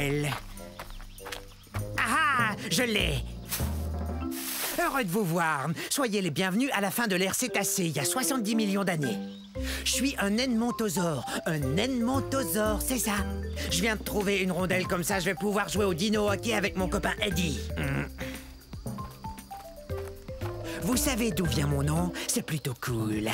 rondelle. Ah, je l'ai! Heureux de vous voir. Soyez les bienvenus à la fin de l'ère cétacée, il y a 70 millions d'années. Je suis un edmontosaure. Un edmontosaure, c'est ça. Je viens de trouver une rondelle comme ça, je vais pouvoir jouer au dino hockey avec mon copain Eddie. Vous savez d'où vient mon nom? C'est plutôt cool.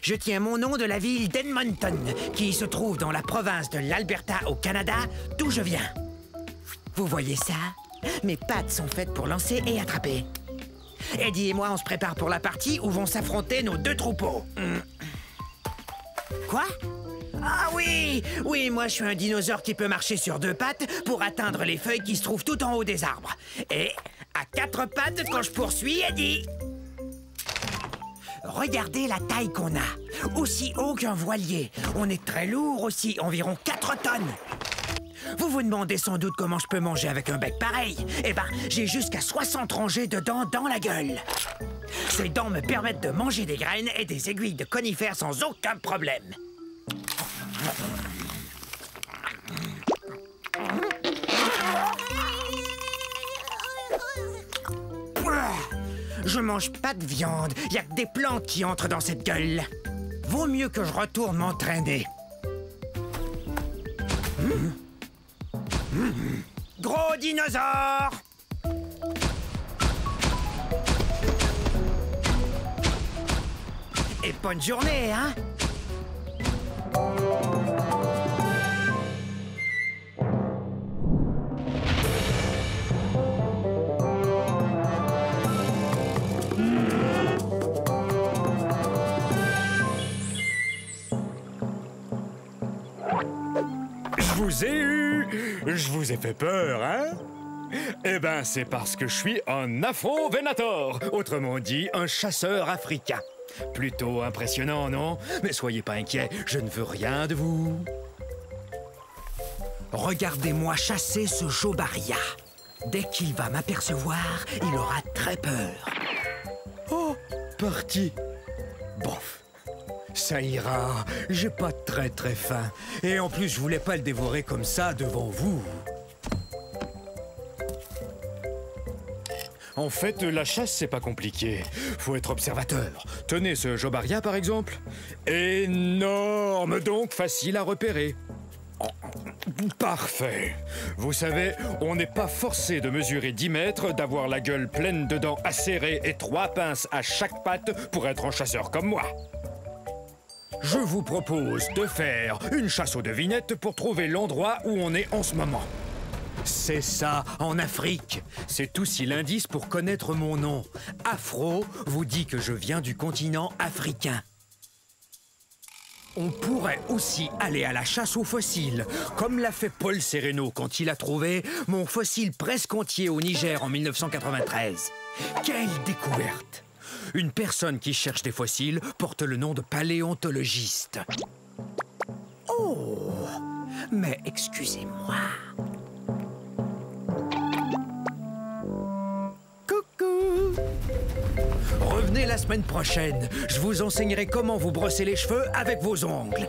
Je tiens mon nom de la ville d'Edmonton, qui se trouve dans la province de l'Alberta au Canada, d'où je viens. Vous voyez ça? Mes pattes sont faites pour lancer et attraper. Eddie et moi, on se prépare pour la partie où vont s'affronter nos deux troupeaux. Quoi? Ah oui! Oui, moi je suis un dinosaure qui peut marcher sur deux pattes pour atteindre les feuilles qui se trouvent tout en haut des arbres. Et à quatre pattes quand je poursuis Eddie. Regardez la taille qu'on a. Aussi haut qu'un voilier. On est très lourd aussi, environ 4 tonnes. Vous vous demandez sans doute comment je peux manger avec un bec pareil. Eh ben, j'ai jusqu'à 60 rangées de dents dans la gueule. Ces dents me permettent de manger des graines et des aiguilles de conifères sans aucun problème. Je mange pas de viande. Y a que des plantes qui entrent dans cette gueule. Vaut mieux que je retourne m'entraîner. Gros dinosaure! Et bonne journée, hein? Je vous ai eu! Je vous ai fait peur, hein? Eh ben, c'est parce que je suis un Afro-Venator, autrement dit, un chasseur africain. Plutôt impressionnant, non? Mais soyez pas inquiets, je ne veux rien de vous. Regardez-moi chasser ce Jobaria. Dès qu'il va m'apercevoir, il aura très peur. Oh, parti. Bof. Ça ira, j'ai pas très faim. Et en plus, je voulais pas le dévorer comme ça devant vous. En fait, la chasse, c'est pas compliqué. Faut être observateur. Tenez ce Jobaria, par exemple. Énorme, donc facile à repérer. Parfait. Vous savez, on n'est pas forcé de mesurer 10 mètres, d'avoir la gueule pleine de dents acérées et 3 pinces à chaque patte pour être un chasseur comme moi. Je vous propose de faire une chasse aux devinettes pour trouver l'endroit où on est en ce moment. C'est ça, en Afrique. C'est aussi l'indice pour connaître mon nom. Afro vous dit que je viens du continent africain. On pourrait aussi aller à la chasse aux fossiles, comme l'a fait Paul Sereno quand il a trouvé mon fossile presque entier au Niger en 1993. Quelle découverte! Une personne qui cherche des fossiles porte le nom de paléontologiste. Oh! Mais excusez-moi. Coucou! Revenez la semaine prochaine. Je vous enseignerai comment vous brosser les cheveux avec vos ongles.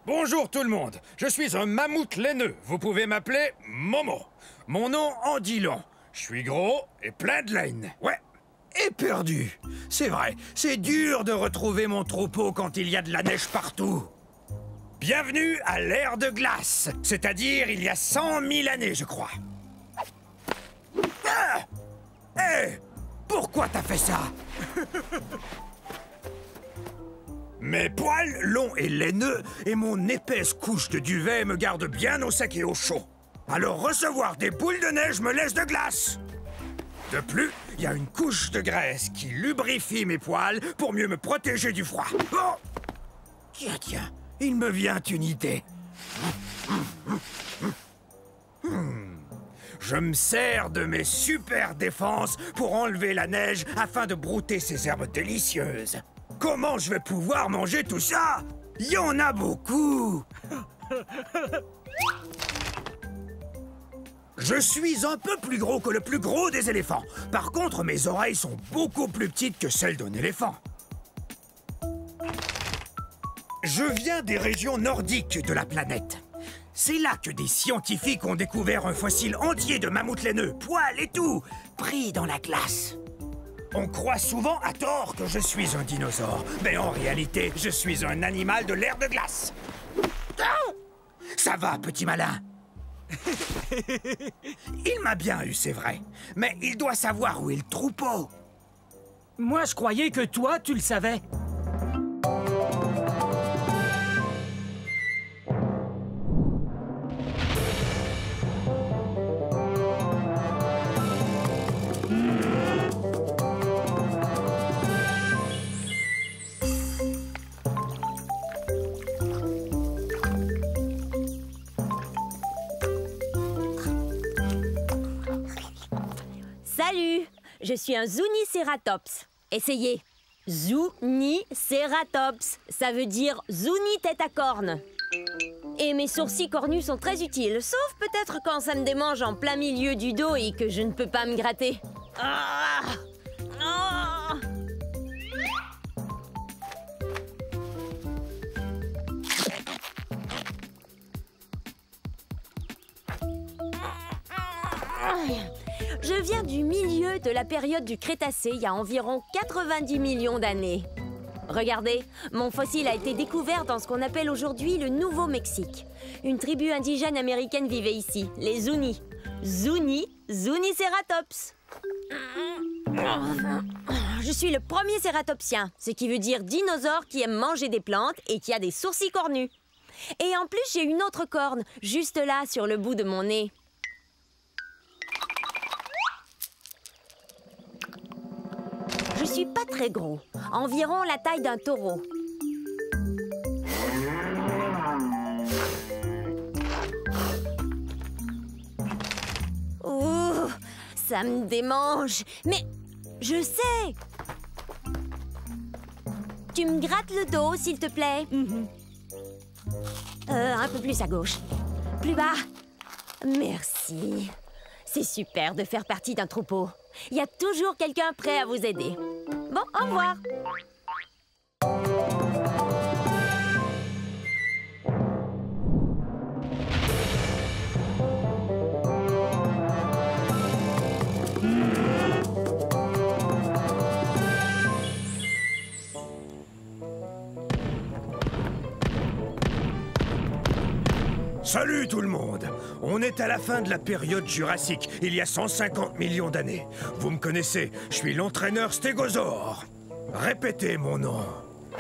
Bonjour tout le monde, je suis un mammouth laineux. Vous pouvez m'appeler Momo. Mon nom en dit long. Je suis gros et plein de laine. Ouais. Et perdu. C'est vrai, c'est dur de retrouver mon troupeau quand il y a de la neige partout. Bienvenue à l'ère de glace, c'est-à-dire il y a 100 000 années, je crois. Ah! Hé! Pourquoi t'as fait ça? Mes poils longs et laineux et mon épaisse couche de duvet me gardent bien au sec et au chaud. Alors recevoir des boules de neige me laisse de glace. De plus, il y a une couche de graisse qui lubrifie mes poils pour mieux me protéger du froid. Oh! Tiens, il me vient une idée. Je me sers de mes super défenses pour enlever la neige afin de brouter ces herbes délicieuses. Comment je vais pouvoir manger tout ça? Il y en a beaucoup. Je suis un peu plus gros que le plus gros des éléphants. Par contre, mes oreilles sont beaucoup plus petites que celles d'un éléphant. Je viens des régions nordiques de la planète. C'est là que des scientifiques ont découvert un fossile entier de mammouth laineux, poils et tout, pris dans la glace. On croit souvent à tort que je suis un dinosaure, mais en réalité, je suis un animal de l'ère de glace. Ça va, petit malin. Il m'a bien eu, c'est vrai, mais il doit savoir où est le troupeau. Moi, je croyais que toi, tu le savais. Salut, je suis un Zuniceratops. Essayez. Zuniceratops. Ça veut dire Zuni tête à cornes. Et mes sourcils cornus sont très utiles, sauf peut-être quand ça me démange en plein milieu du dos et que je ne peux pas me gratter. Ah! Ah! Je viens du milieu de la période du Crétacé, il y a environ 90 millions d'années. Regardez, mon fossile a été découvert dans ce qu'on appelle aujourd'hui le Nouveau-Mexique. Une tribu indigène américaine vivait ici, les Zuni. Zuniceratops. Je suis le premier cératopsien, ce qui veut dire dinosaure qui aime manger des plantes et qui a des sourcils cornus. Et en plus, j'ai une autre corne, juste là, sur le bout de mon nez. Je suis pas très gros, environ la taille d'un taureau. Ouh, ça me démange. Mais je sais. Tu me grattes le dos, s'il te plaît. Un peu plus à gauche. Plus bas. Merci. C'est super de faire partie d'un troupeau. Il y a toujours quelqu'un prêt à vous aider. Bon, au revoir. Salut tout le monde! On est à la fin de la période jurassique, il y a 150 millions d'années. Vous me connaissez, je suis l'entraîneur Stégosaure. Répétez mon nom.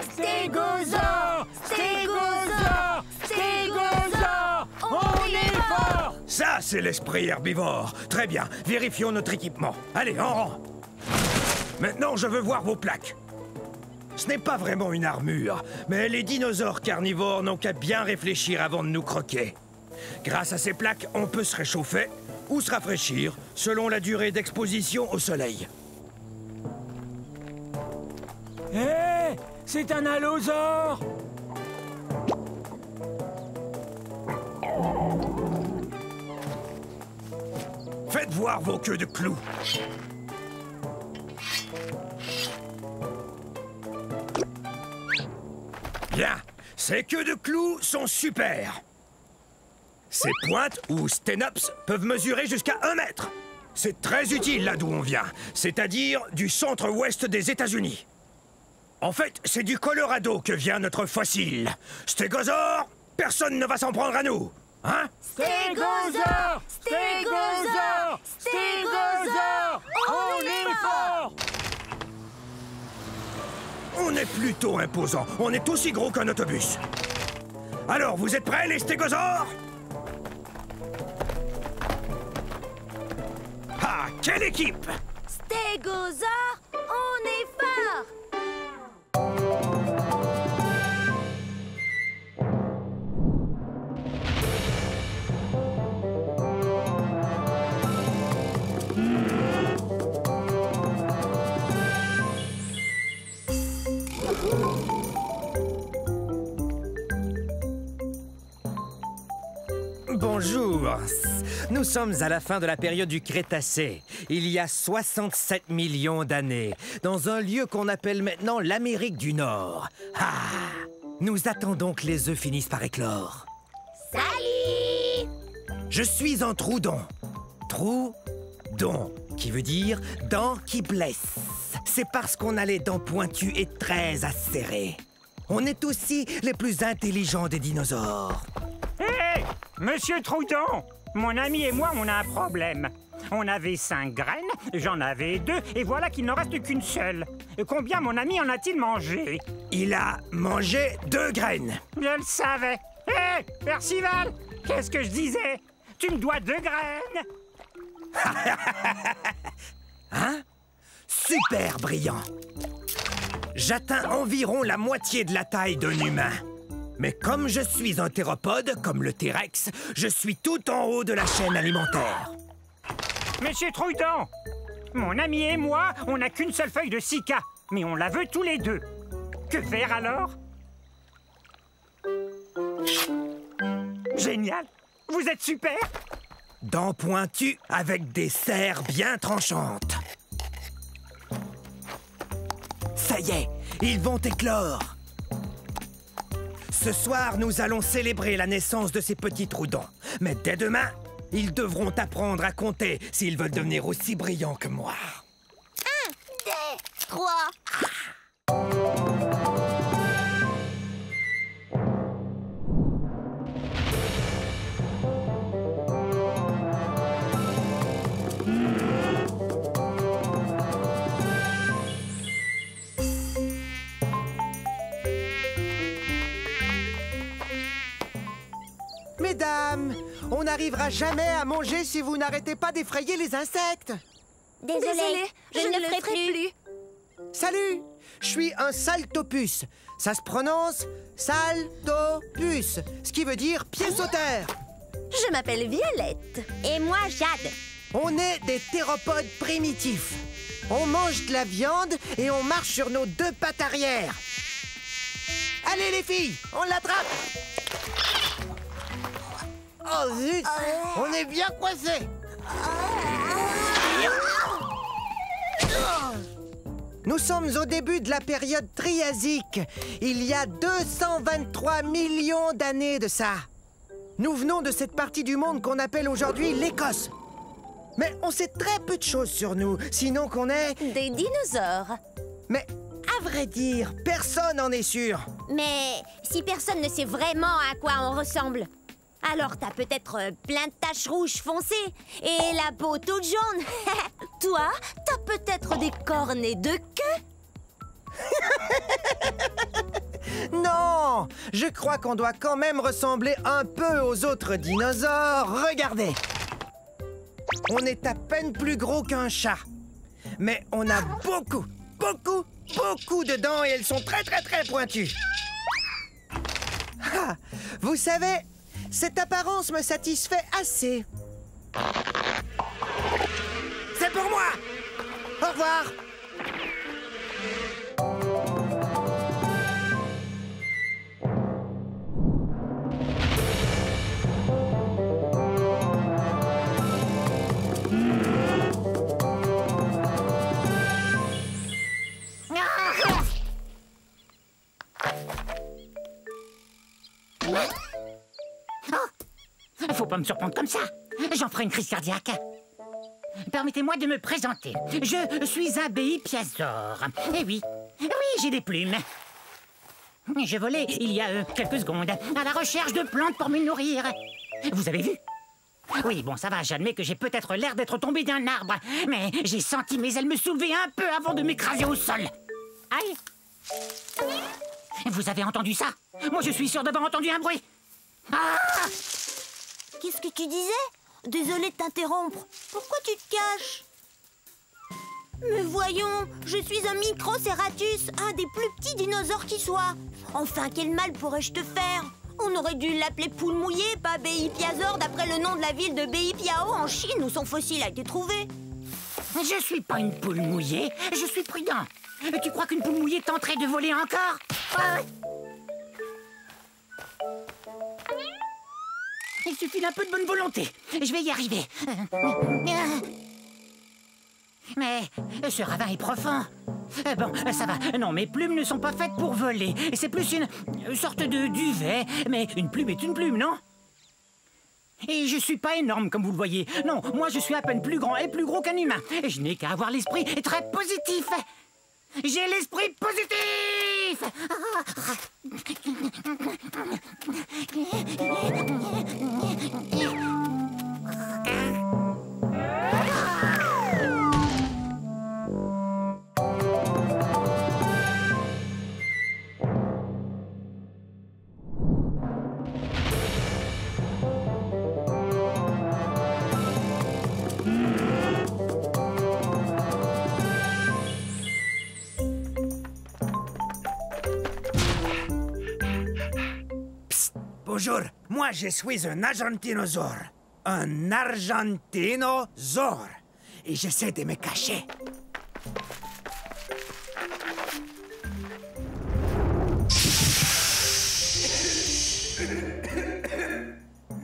Stégosaure! Stégosaure! Stégosaure! On est fort! Ça, c'est l'esprit herbivore. Très bien, vérifions notre équipement. Allez, en rang. Maintenant, je veux voir vos plaques. Ce n'est pas vraiment une armure, mais les dinosaures carnivores n'ont qu'à bien réfléchir avant de nous croquer. Grâce à ces plaques, on peut se réchauffer ou se rafraîchir selon la durée d'exposition au soleil. Hé, c'est un allosaure! Faites voir vos queues de clous. Bien, ces queues de clous sont super. Ces pointes, ou sténops, peuvent mesurer jusqu'à 1 mètre. C'est très utile là d'où on vient, c'est-à-dire du centre-ouest des États-Unis. En fait, c'est du Colorado que vient notre fossile. Stégosaure, personne ne va s'en prendre à nous, hein? Stégosaure! Stégosaure! Stégosaure! On est fort! On est plutôt imposant. On est aussi gros qu'un autobus. Alors, vous êtes prêts, les stégosaures? Ah, quelle équipe! Stégosaure, on est fort! Bon, Bonjour. Nous sommes à la fin de la période du Crétacé, il y a 67 millions d'années, dans un lieu qu'on appelle maintenant l'Amérique du Nord. Ah! Nous attendons que les œufs finissent par éclore. Salut! Je suis un Troudon. Troudon, qui veut dire dents qui blessent. C'est parce qu'on a les dents pointues et très acérées. On est aussi les plus intelligents des dinosaures. Hé, Monsieur Troudon, mon ami et moi, on a un problème. On avait 5 graines, j'en avais 2, et voilà qu'il n'en reste qu'une seule. Combien mon ami en a-t-il mangé? Il a mangé 2 graines. Je le savais. Hé, Percival, qu'est-ce que je disais? Tu me dois 2 graines. Hein? Super brillant. J'atteins environ la moitié de la taille d'un humain. Mais comme je suis un théropode, comme le T-Rex, je suis tout en haut de la chaîne alimentaire. Monsieur Troudon, mon ami et moi, on n'a qu'une seule feuille de cica, mais on la veut tous les deux. Que faire alors? Génial! Vous êtes super! Dents pointues avec des serres bien tranchantes. Ça y est, ils vont éclore. Ce soir, nous allons célébrer la naissance de ces petits Troudons. Mais dès demain, ils devront apprendre à compter s'ils veulent devenir aussi brillants que moi. 1, 2, 3. Mesdames, on n'arrivera jamais à manger si vous n'arrêtez pas d'effrayer les insectes. Désolée, je ne le ferai plus. Salut, je suis un saltopus. Ça se prononce saltopus, ce qui veut dire pied sauteur. Je m'appelle Violette. Et moi, Jade. On est des théropodes primitifs. On mange de la viande et on marche sur nos 2 pattes arrière. Allez les filles, on l'attrape. Oh zut, on est bien coincés. Nous sommes au début de la période Triasique. Il y a 223 millions d'années de ça. Nous venons de cette partie du monde qu'on appelle aujourd'hui l'Écosse. Mais on sait très peu de choses sur nous, sinon qu'on est... Des dinosaures. Mais à vrai dire, personne n'en est sûr. Mais si personne ne sait vraiment à quoi on ressemble, alors t'as peut-être plein de taches rouges foncées et la peau toute jaune. Toi, t'as peut-être des cornets de queue. Non, je crois qu'on doit quand même ressembler un peu aux autres dinosaures. Regardez. On est à peine plus gros qu'un chat. Mais on a beaucoup de dents et elles sont très pointues. Ah, vous savez, cette apparence me satisfait assez. C'est pour moi. Au revoir. Faut pas me surprendre comme ça. J'en ferai une crise cardiaque. Permettez-moi de me présenter. Je suis un béipiasaure. Eh oui, j'ai des plumes. Je volais il y a quelques secondes à la recherche de plantes pour me nourrir. Vous avez vu? Oui, bon, ça va, j'admets que j'ai peut-être l'air d'être tombé d'un arbre. Mais j'ai senti mes ailes me soulever un peu avant de m'écraser au sol. Aïe! Vous avez entendu ça? Moi, je suis sûr d'avoir entendu un bruit. Ah! Qu'est-ce que tu disais? Désolée de t'interrompre. Pourquoi tu te caches? Mais voyons, je suis un Microceratus, un des plus petits dinosaures qui soit. Enfin, quel mal pourrais-je te faire? On aurait dû l'appeler poule mouillée, pas béipiasaure, d'après le nom de la ville de Beipiao en Chine où son fossile a été trouvé. Je suis pas une poule mouillée, je suis prudent. Tu crois qu'une poule mouillée tenterait de voler encore? Il suffit d'un peu de bonne volonté. Je vais y arriver. Mais ce ravin est profond. Bon, ça va. Non, mes plumes ne sont pas faites pour voler. C'est plus une sorte de duvet. Mais une plume est une plume, non? Et je suis pas énorme, comme vous le voyez. Non, moi je suis à peine plus grand et plus gros qu'un humain. Et je n'ai qu'à avoir l'esprit très positif. J'ai l'esprit positif! Bonjour, moi je suis un argentinosaure. Un argentinosaure. Et j'essaie de me cacher.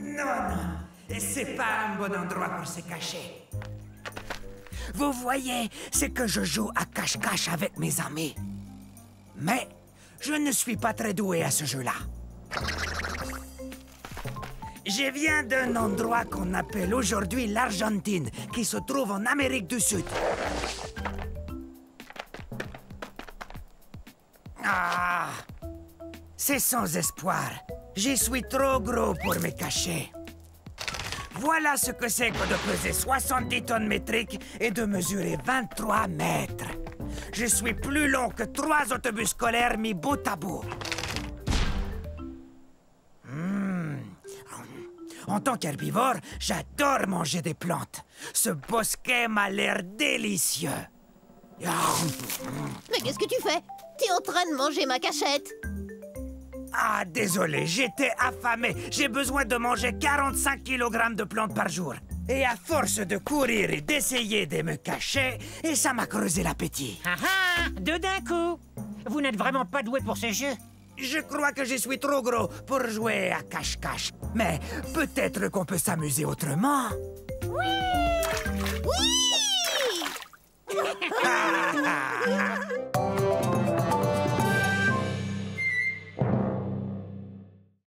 Non, c'est pas un bon endroit pour se cacher. Vous voyez, c'est que je joue à cache-cache avec mes amis. Mais je ne suis pas très doué à ce jeu-là. Je viens d'un endroit qu'on appelle aujourd'hui l'Argentine, qui se trouve en Amérique du Sud. Ah! C'est sans espoir. Je suis trop gros pour me cacher. Voilà ce que c'est que de peser 70 tonnes métriques et de mesurer 23 mètres. Je suis plus long que 3 autobus scolaires mis bout à bout. En tant qu'herbivore, j'adore manger des plantes. Ce bosquet m'a l'air délicieux. Mais qu'est-ce que tu fais? T'es en train de manger ma cachette. Ah, désolé, j'étais affamé. J'ai besoin de manger 45 kg de plantes par jour. Et à force de courir et d'essayer de me cacher, et ça m'a creusé l'appétit. Ah ah! Deux d'un coup! Vous n'êtes vraiment pas doué pour ce jeu. Je crois que je suis trop gros pour jouer à cache-cache. Mais peut-être qu'on peut s'amuser autrement. Oui! Ah, ah, ah.